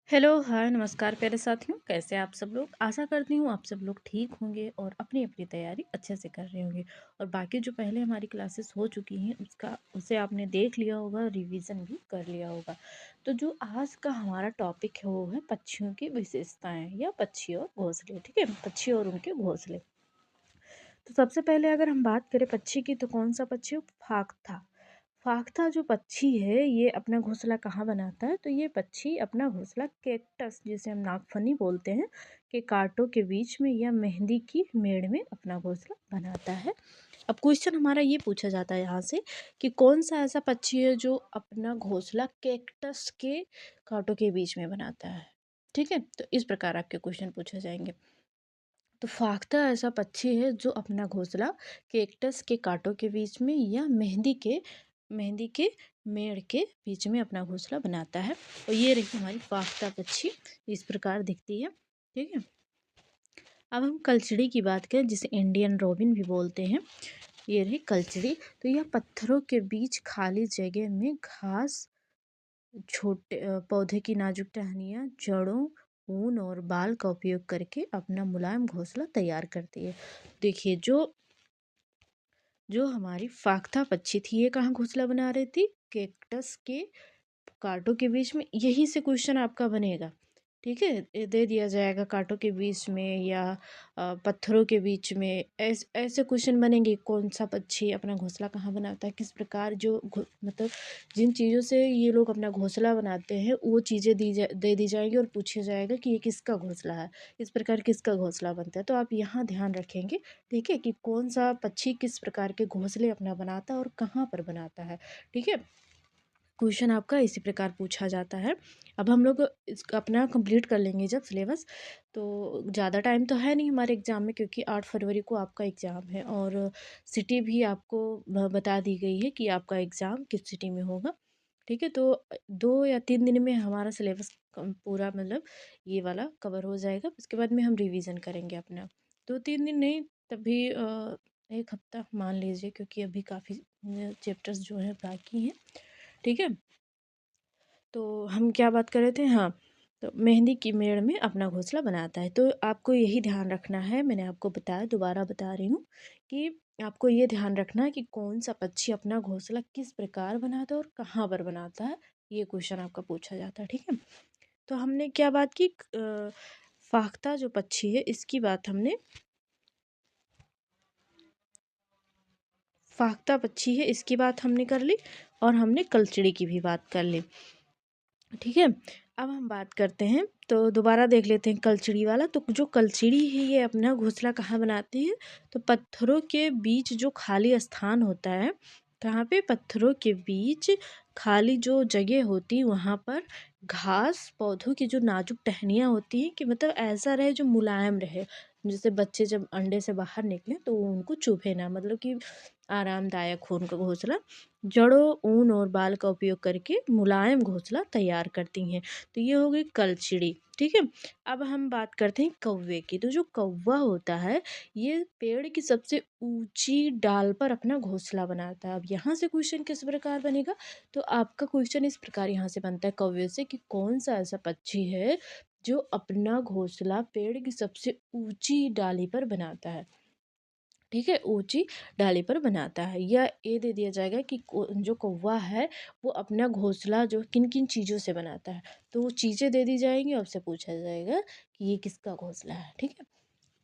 Hello, हाय, नमस्कार प्यारे साथियों, कैसे हैं आप सब लोग? आशा करती हूँ आप सब लोग ठीक होंगे और अपनी-अपनी तैयारी अच्छे से कर रहे होंगे। और बाकी जो पहले हमारी क्लासेस हो चुकी हैं उसे आपने देख लिया होगा, रिवीजन भी कर लिया होगा। तो जो आज का हमारा टॉपिक है वो है पक्षियों की विशेषताएँ या पक्षी और घोंसले, ठीक है? पक्षी और उनके घोंसले। तो सबसे पहले अगर हम बात करें पक्षी की तो कौन-सा पक्षी है? फाख्ता। फाख्ता जो पक्षी है ये अपना घोंसला कहाँ बनाता है? तो ये पक्षी अपना घोंसला कैक्टस जिसे हम नागफनी बोलते हैं के कांटों के बीच में या मेहंदी की मेड़ में अपना घोंसला बनाता है। अब क्वेश्चन हमारा ये पूछा जाता है यहाँ से कि कौन सा ऐसा पक्षी है जो अपना घोंसला कैक्टस के कांटों के बीच में बनाता है? ठीक है, तो इस प्रकार आपके क्वेश्चन पूछे जाएंगे। तो फाख्ता ऐसा पक्षी है जो अपना घोंसला कैक्टस के कांटों के बीच में या मेहंदी के मेड़ के बीच में अपना घोंसला बनाता है। और ये रही हमारी फाख्ता पक्षी, इस प्रकार दिखती है। ठीक है, अब हम कलचड़ी की बात करें जिसे इंडियन रॉबिन भी बोलते हैं। ये रही कलचड़ी। तो यह पत्थरों के बीच खाली जगह में घास, छोटे पौधे की नाजुक टहनियाँ, जड़ों, ऊन और बाल का उपयोग करके अपना मुलायम घोंसला तैयार करती है। देखिए, जो जो हमारी फाख्ता पक्षी थी ये कहाँ घोंसला बना रही थी? कैक्टस के कांटों के बीच में। यही से क्वेश्चन आपका बनेगा। ठीक है, ये दे दिया जाएगा कांटों के बीच में या पत्थरों के बीच में। ऐसे क्वेश्चन बनेंगे, कौन सा पक्षी अपना घोंसला कहाँ बनाता है, किस प्रकार मतलब जिन चीज़ों से ये लोग अपना घोंसला बनाते हैं वो चीज़ें दे दी जाएंगी और पूछा जाएगा कि ये किसका घोंसला है, इस प्रकार किसका घोंसला बनता है। तो आप यहाँ ध्यान रखेंगे, ठीक है, कि कौन सा पक्षी किस प्रकार के घोंसले अपना बनाता है और कहाँ पर बनाता है। ठीक है, क्वेश्चन आपका इसी प्रकार पूछा जाता है। अब हम लोग अपना कंप्लीट कर लेंगे जब सिलेबस, तो ज़्यादा टाइम तो है नहीं हमारे एग्ज़ाम में, क्योंकि 8 फरवरी को आपका एग्ज़ाम है और सिटी भी आपको बता दी गई है कि आपका एग्ज़ाम किस सिटी में होगा। ठीक है, तो 2 या 3 दिन में हमारा सिलेबस पूरा मतलब ये वाला कवर हो जाएगा। उसके बाद में हम रिवीजन करेंगे अपना। 2-3 दिन नहीं, तभी 1 हफ्ता मान लीजिए, क्योंकि अभी काफ़ी चैप्टर्स जो हैं बाकी हैं। ठीक है, तो हम क्या बात कर रहे थे? हाँ, तो मेहंदी की मेड़ में अपना घोंसला बनाता है। तो आपको यही ध्यान रखना है, मैंने आपको बताया, दोबारा बता रही हूँ कि आपको ये ध्यान रखना है कि कौन सा पक्षी अपना घोंसला किस प्रकार बनाता है और कहाँ पर बनाता है। ये क्वेश्चन आपका पूछा जाता है। ठीक है, तो हमने क्या बात की? फाख्ता जो पक्षी है इसकी बात हमने, फाख्ता पक्षी है इसकी बात हमने कर ली और हमने कलचड़ी की भी बात कर ली। ठीक है, अब हम बात करते हैं, तो दोबारा देख लेते हैं कलचड़ी वाला। तो जो कलचड़ी है ये अपना घोंसला कहाँ बनाती है? तो पत्थरों के बीच जो खाली स्थान होता है, कहाँ पे? पत्थरों के बीच खाली जो जगह होती है वहाँ पर घास, पौधों की जो नाजुक टहनियाँ होती हैं, कि मतलब ऐसा रहे जो मुलायम रहे, जैसे बच्चे जब अंडे से बाहर निकले तो वो उनको चुभे ना, मतलब कि आरामदायक हो उनका घोंसला। जड़ों, ऊन और बाल का उपयोग करके मुलायम घोंसला तैयार करती हैं। तो ये हो गई कलचिड़ी। ठीक है, अब हम बात करते हैं कौवे की। तो जो कौवा होता है ये पेड़ की सबसे ऊंची डाल पर अपना घोंसला बनाता है। अब यहाँ से क्वेश्चन किस प्रकार बनेगा? तो आपका क्वेश्चन इस प्रकार यहाँ से बनता है कौवे से, कि कौन सा ऐसा पक्षी है जो अपना घोंसला पेड़ की सबसे ऊंची डाली पर बनाता है। ठीक है, ऊंची डाली पर बनाता है। या ये दे दिया जाएगा कि जो कौवा है वो अपना घोंसला जो किन किन चीज़ों से बनाता है। तो वो चीज़ें दे दी जाएंगी और आपसे पूछा जाएगा कि ये किसका घोंसला है। ठीक है,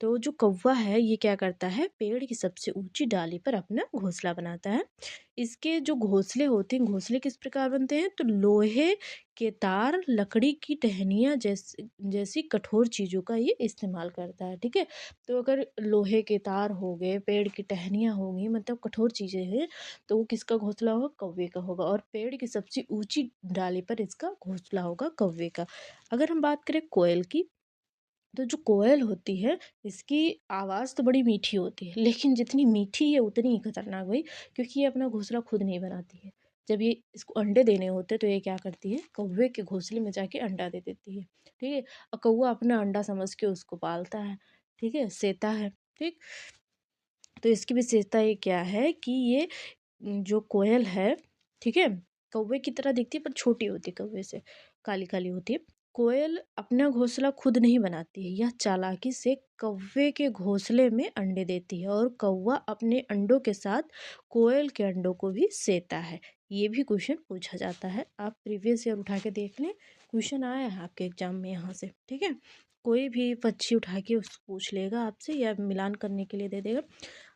तो जो कौवा है ये क्या करता है? पेड़ की सबसे ऊंची डाली पर अपना घोंसला बनाता है। इसके जो घोंसले होते हैं, घोंसले किस प्रकार बनते हैं? तो लोहे के तार, लकड़ी की टहनियाँ जैसी जैसी कठोर चीज़ों का ये इस्तेमाल करता है। ठीक है, तो अगर लोहे के तार हो गए, पेड़ की टहनियाँ हो गई, मतलब कठोर चीज़ें हैं, तो वो किसका घोंसला होगा? कौवे का होगा। और पेड़ की सबसे ऊंची डाली पर इसका घोंसला होगा कौवे का। अगर हम बात करें कोयल की, तो जो कोयल होती है इसकी आवाज़ तो बड़ी मीठी होती है, लेकिन जितनी मीठी है उतनी ही खतरनाक भाई, क्योंकि ये अपना घोंसला खुद नहीं बनाती है। जब ये इसको अंडे देने होते हैं तो ये क्या करती है? कौवे के घोंसले में जाके अंडा दे देती है। ठीक है, और कौवा अपना अंडा समझ के उसको पालता है। ठीक है, सेता है। ठीक, तो इसकी विशेषता ये क्या है कि ये जो कोयल है, ठीक है, कौवे की तरह दिखती है पर छोटी होती है, कौवे से काली काली होती है। कोयल अपना घोंसला खुद नहीं बनाती है, यह चालाकी से कौवे के घोंसले में अंडे देती है और कौवा अपने अंडों के साथ कोयल के अंडों को भी सेता है। ये भी क्वेश्चन पूछा जाता है, आप प्रीवियस ईयर उठा के देख लें, क्वेश्चन आया है आपके एग्जाम में यहाँ से। ठीक है, कोई भी पक्षी उठा के उसको पूछ लेगा आपसे या मिलान करने के लिए दे देगा।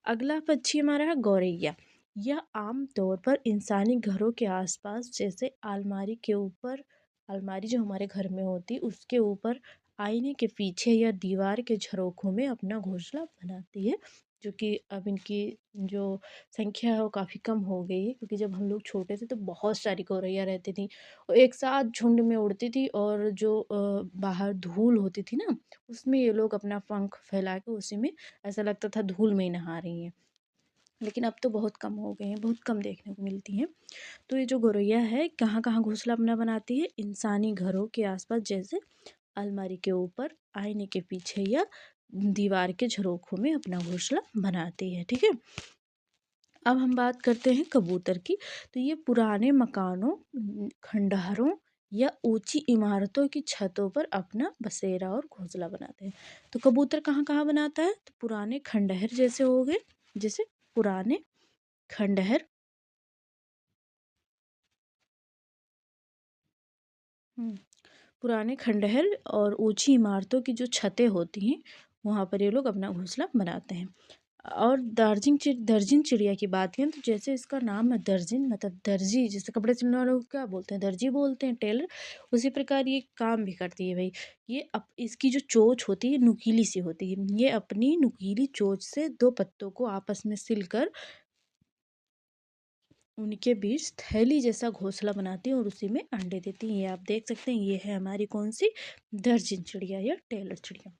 अगला पक्षी हमारा है गौरैया। यह आमतौर पर इंसानी घरों के आसपास जैसे अलमारी के ऊपर, अलमारी जो हमारे घर में होती है उसके ऊपर, आईने के पीछे या दीवार के झरोखों में अपना घोंसला बनाती है। जो कि अब इनकी जो संख्या है वो काफ़ी कम हो गई है, क्योंकि जब हम लोग छोटे थे तो बहुत सारी गौरैया रहती थी और एक साथ झुंड में उड़ती थी, और जो बाहर धूल होती थी ना, उसमें ये लोग अपना पंख फैला के उसी में, ऐसा लगता था धूल में ही नहा रही हैं। लेकिन अब तो बहुत कम हो गए हैं, बहुत कम देखने को मिलती हैं। तो ये जो गौरैया है कहाँ कहाँ घोंसला अपना बनाती है, इंसानी घरों के आसपास जैसे अलमारी के ऊपर, आईने के पीछे या दीवार के झरोखों में अपना घोंसला बनाती है। ठीक है, अब हम बात करते हैं कबूतर की। तो ये पुराने मकानों, खंडहरों या ऊंची इमारतों की छतों पर अपना बसेरा और घोंसला बनाते हैं। तो कबूतर कहाँ कहाँ बनाता है, तो पुराने खंडहर जैसे हो गए, जैसे पुराने खंडहर, हम्म, पुराने खंडहर और ऊंची इमारतों की जो छतें होती हैं वहाँ पर ये लोग अपना घोंसला बनाते हैं। और दर्जिन चिड़िया की बात करें तो जैसे इसका नाम है दर्जिन, मतलब दर्जी, जैसे कपड़े सिलने वालों को क्या बोलते हैं, दर्जी बोलते हैं, टेलर, उसी प्रकार ये काम भी करती है भाई। ये इसकी जो चोंच होती है नुकीली सी होती है, ये अपनी नुकीली चोंच से दो पत्तों को आपस में सिलकर उनके बीच थैली जैसा घोंसला बनाती हैं और उसी में अंडे देती हैं। ये आप देख सकते हैं, ये है हमारी कौन सी, दर्जन चिड़िया या टेलर चिड़िया।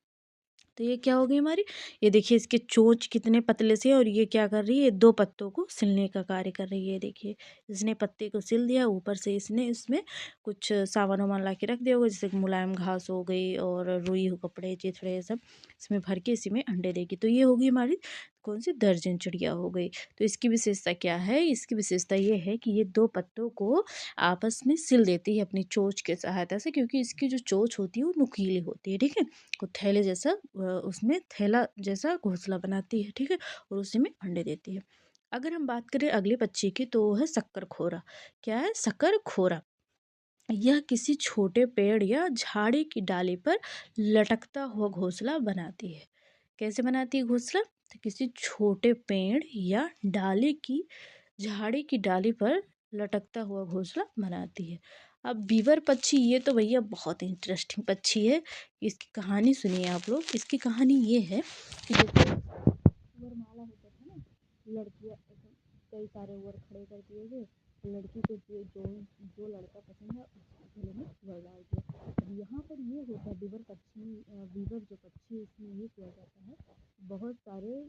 तो ये क्या हो गई हमारी, ये देखिए इसके चोंच कितने पतले से, और ये क्या कर रही है, दो पत्तों को सिलने का कार्य कर रही है। देखिए इसने पत्ते को सिल दिया, ऊपर से इसने इसमें कुछ सामान वामान ला के रख दिया होगा, जैसे मुलायम घास हो गई और रुई हो, कपड़े चिथड़े, ये सब इसमें भर के इसी में अंडे देगी। तो ये होगी हमारी कौन सी, दर्जन चिड़िया हो गई। तो इसकी विशेषता क्या है, इसकी विशेषता ये है कि ये दो पत्तों को आपस में सिल देती है अपनी चोंच के सहायता से, क्योंकि इसकी जो चोंच होती है वो नुकीली होती है। ठीक है, को थैले जैसा उसमें थैला जैसा घोंसला बनाती है। ठीक है, और उसी में अंडे देती है। अगर हम बात करें अगले पक्षी की तो वो है शक्करखोरा। क्या है, शक्करखोरा। यह किसी छोटे पेड़ या झाड़ी की डाली पर लटकता हुआ घोंसला बनाती है। कैसे बनाती है घोंसला, तो किसी छोटे पेड़ या डाली की, झाड़ी की डाली पर लटकता हुआ घोंसला बनाती है। अब बीवर पक्षी, ये तो भैया बहुत इंटरेस्टिंग पक्षी है, इसकी कहानी सुनिए आप लोग। इसकी कहानी ये है कि जैसे वरमाला होता था ना, लड़कियां कई सारे वर खड़े कर दिए गए, लड़की को जो जो जो लड़का पसंद है उसके गले में वर डाल दिया। अब यहाँ पर ये होता है बीवर पक्षी, बीवर जो पक्षी है इसमें ये किया जाता है, बहुत सारे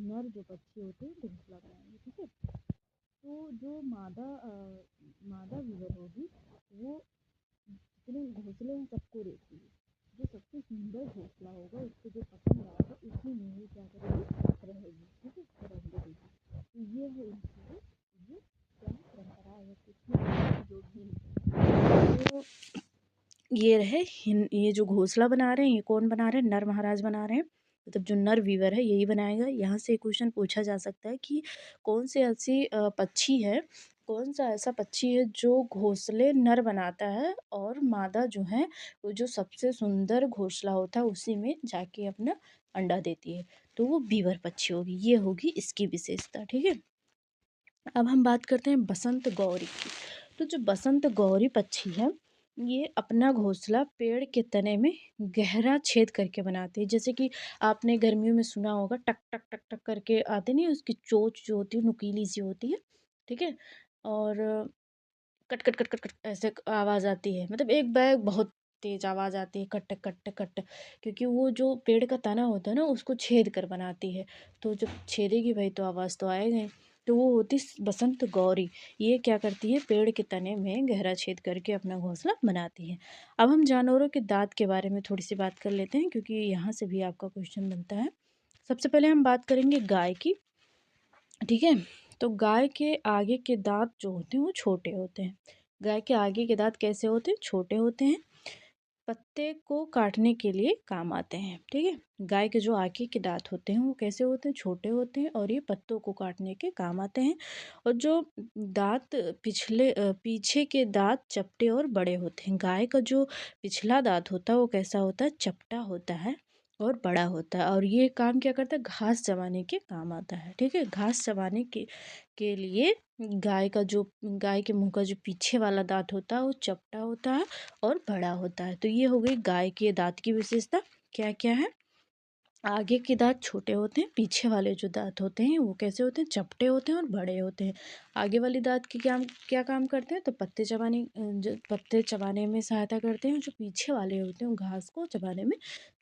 नर जो पक्षी होते हैं घोंसला बनाएंगे। ठीक है, तो जो मादा बीवर होगी वो जितने घोंसले हैं सबको देती है, जो सबसे सुंदर घोंसला होगा उसको जो पसंद आएगा उसी में वो क्या करेगी, रहेगी। ठीक है, रहने देगी। तो ये है इनकी, ये क्या है, परंपरा है कुछ जो भी है। तो ये रहे ये जो घोंसला बना रहे हैं ये कौन बना रहे हैं, नर महाराज बना रहे हैं, मतलब जो नर वीवर है यही बनाएगा। यहाँ से क्वेश्चन पूछा जा सकता है कि कौन से ऐसी पक्षी है, कौन सा ऐसा पक्षी है जो घोंसले नर बनाता है और मादा जो है वो जो सबसे सुंदर घोंसला होता है उसी में जाके अपना अंडा देती है, तो वो बीवर पक्षी होगी, ये होगी इसकी विशेषता। ठीक है, अब हम बात करते हैं बसंत गौरी की। तो जो बसंत गौरी पक्षी है ये अपना घोंसला पेड़ के तने में गहरा छेद करके बनाती है। जैसे कि आपने गर्मियों में सुना होगा टक टक टक टक करके आते नहीं, उसकी चोंच जो होती है नुकीली सी होती है। ठीक है, और cut cut cut cut cut ऐसे आवाज़ आती है, मतलब एक बैग बहुत तेज आवाज़ आती है, कट कट कट, क्योंकि वो जो पेड़ का तना होता है ना उसको छेद कर बनाती है, तो जब छेदेगी भाई तो आवाज़ तो आएगा ही। तो वो होती बसंत गौरी, ये क्या करती है, पेड़ के तने में गहरा छेद करके अपना घोंसला बनाती है। अब हम जानवरों के दांत के बारे में थोड़ी सी बात कर लेते हैं, क्योंकि यहाँ से भी आपका क्वेश्चन बनता है। सबसे पहले हम बात करेंगे गाय की। ठीक है, तो गाय के आगे के दांत जो होते हैं वो छोटे होते हैं। गाय के आगे के दांत कैसे होते हैं, छोटे होते हैं। पत्ते को काटने के लिए काम आते हैं, ठीक है। गाय के जो आगे के दांत होते हैं वो कैसे होते हैं, छोटे होते हैं और ये पत्तों को काटने के काम आते हैं। और जो दांत पीछे के दांत चपटे और बड़े होते हैं। गाय का जो पिछला दांत होता है वो कैसा होता है, चपटा होता है और बड़ा होता है। और ये काम क्या करता है, घास चबाने के काम आता है, ठीक है। घास चबाने के लिए गाय के मुंह का जो पीछे वाला दांत होता है वो चपटा होता है और बड़ा होता है। तो ये हो गई गाय के दांत की विशेषता। क्या क्या है, आगे के दांत छोटे होते हैं, पीछे वाले जो दांत होते हैं वो कैसे होते हैं, चपटे होते हैं और बड़े होते हैं। आगे वाले दांत की क्या क्या काम करते हैं, तो पत्ते चबाने में सहायता करते हैं। जो पीछे वाले होते हैं वो घास को चबाने में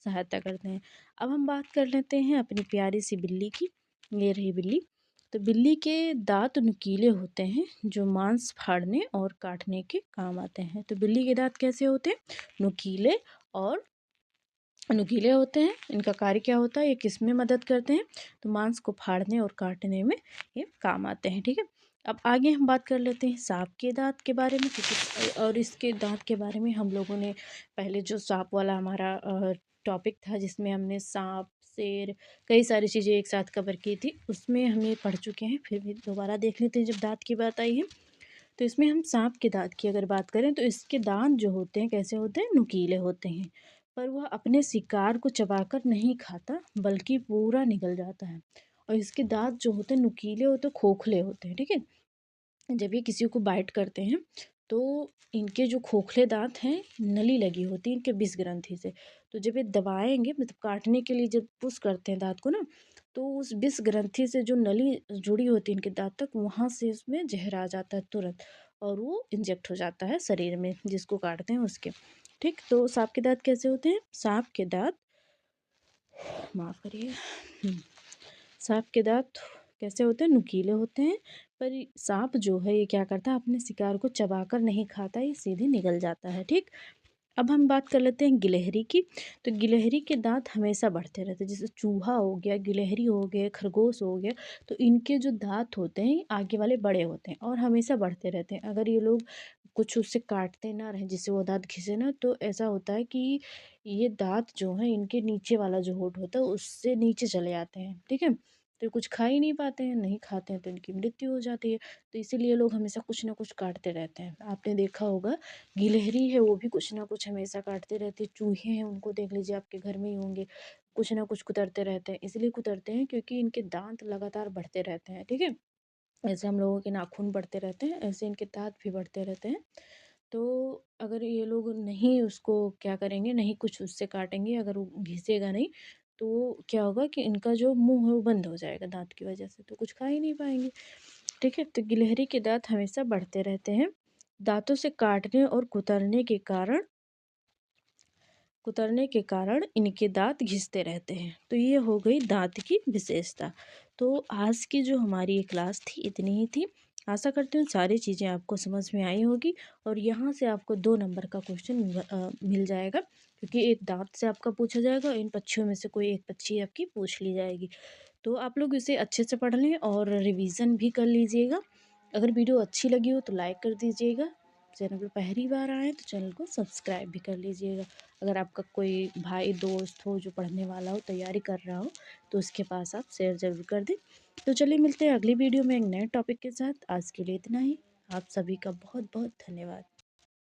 सहायता करते हैं। अब हम बात कर लेते हैं अपनी प्यारी सी बिल्ली की। ये रही बिल्ली। तो बिल्ली के दांत नुकीले होते हैं जो मांस फाड़ने और काटने के काम आते हैं। तो बिल्ली के दांत कैसे होते हैं, नुकीले और नुकीले होते हैं। इनका कार्य क्या होता है, ये किस में मदद करते हैं, तो मांस को फाड़ने और काटने में ये काम आते हैं, ठीक है। अब आगे हम बात कर लेते हैं सांप के दांत के बारे में, क्योंकि और इसके दांत के बारे में हम लोगों ने पहले जो सांप वाला हमारा टॉपिक था जिसमें हमने सांप, शेर, कई सारी चीज़ें एक साथ कवर की थी, उसमें हम ये पढ़ चुके हैं। फिर भी दोबारा देख लेते हैं जब दांत की बात आई है। तो इसमें हम सांप के दांत की अगर बात करें तो इसके दांत जो होते हैं कैसे होते हैं, नुकीले होते हैं। पर वह अपने शिकार को चबाकर नहीं खाता बल्कि पूरा निगल जाता है। और इसके दांत जो होते हैं नुकीले होते हैं, खोखले होते हैं, ठीक है। जब ये किसी को बाइट करते हैं तो इनके जो खोखले दांत हैं, नली लगी होती है इनके विष ग्रंथि से। तो जब ये दबाएंगे, मतलब काटने के लिए जब पुश करते हैं दांत को ना, तो उस विष ग्रंथि से जो नली जुड़ी होती है इनके दांत तक, वहाँ से इसमें जहर आ जाता है तुरंत, और वो इंजेक्ट हो जाता है शरीर में जिसको काटते हैं उसके। ठीक, तो सांप के दांत कैसे होते हैं, सांप के दांत, माफ़ करिए, सांप के दांत कैसे होते हैं, नुकीले होते हैं। पर सांप जो है ये क्या करता है, अपने शिकार को चबाकर नहीं खाता, ये सीधे निगल जाता है, ठीक। अब हम बात कर लेते हैं गिलहरी की। तो गिलहरी के दांत हमेशा बढ़ते रहते हैं, जैसे चूहा हो गया, गिलहरी हो गया, खरगोश हो गया। तो इनके जो दांत होते हैं आगे वाले बड़े होते हैं और हमेशा बढ़ते रहते हैं। अगर ये लोग कुछ उससे काटते ना रहें जिससे वो दांत घिसे ना, तो ऐसा होता है कि ये दांत जो है इनके नीचे वाला जो होठ होता है उससे नीचे चले आते हैं, ठीक है। तो कुछ खा ही नहीं पाते हैं, नहीं खाते हैं तो इनकी मृत्यु हो जाती है। तो इसीलिए लोग हमेशा कुछ ना कुछ काटते रहते हैं। आपने देखा होगा गिलहरी है वो भी कुछ ना कुछ हमेशा काटते रहती है। चूहे हैं उनको देख लीजिए, आपके घर में ही होंगे, कुछ ना कुछ कुतरते रहते हैं। इसलिए कुतरते हैं क्योंकि इनके दांत लगातार बढ़ते रहते हैं, ठीक है। ऐसे हम लोगों के नाखून बढ़ते रहते हैं, ऐसे इनके दांत भी बढ़ते रहते हैं। तो अगर ये लोग नहीं उसको क्या करेंगे, नहीं कुछ उससे काटेंगे, अगर वो घिसेगा नहीं, तो क्या होगा कि इनका जो मुंह है वो बंद हो जाएगा दांत की वजह से, तो कुछ खा ही नहीं पाएंगे, ठीक है। तो गिलहरी के दांत हमेशा बढ़ते रहते हैं। दांतों से काटने और कुतरने के कारण इनके दांत घिसते रहते हैं। तो ये हो गई दांत की विशेषता। तो आज की जो हमारी ये क्लास थी इतनी ही थी। आशा करती हूँ सारी चीज़ें आपको समझ में आई होगी और यहाँ से आपको 2 नंबर का क्वेश्चन मिल जाएगा, क्योंकि एक दांत से आपका पूछा जाएगा, इन पक्षियों में से कोई एक पक्षी आपकी पूछ ली जाएगी। तो आप लोग इसे अच्छे से पढ़ लें और रिवीजन भी कर लीजिएगा। अगर वीडियो अच्छी लगी हो तो लाइक कर दीजिएगा। चैनल पर पहली बार आए तो चैनल को सब्सक्राइब भी कर लीजिएगा। अगर आपका कोई भाई दोस्त हो जो पढ़ने वाला हो, तैयारी कर रहा हो, तो उसके पास आप शेयर ज़रूर कर दें। तो चलिए मिलते हैं अगली वीडियो में एक नए टॉपिक के साथ। आज के लिए इतना ही। आप सभी का बहुत बहुत धन्यवाद।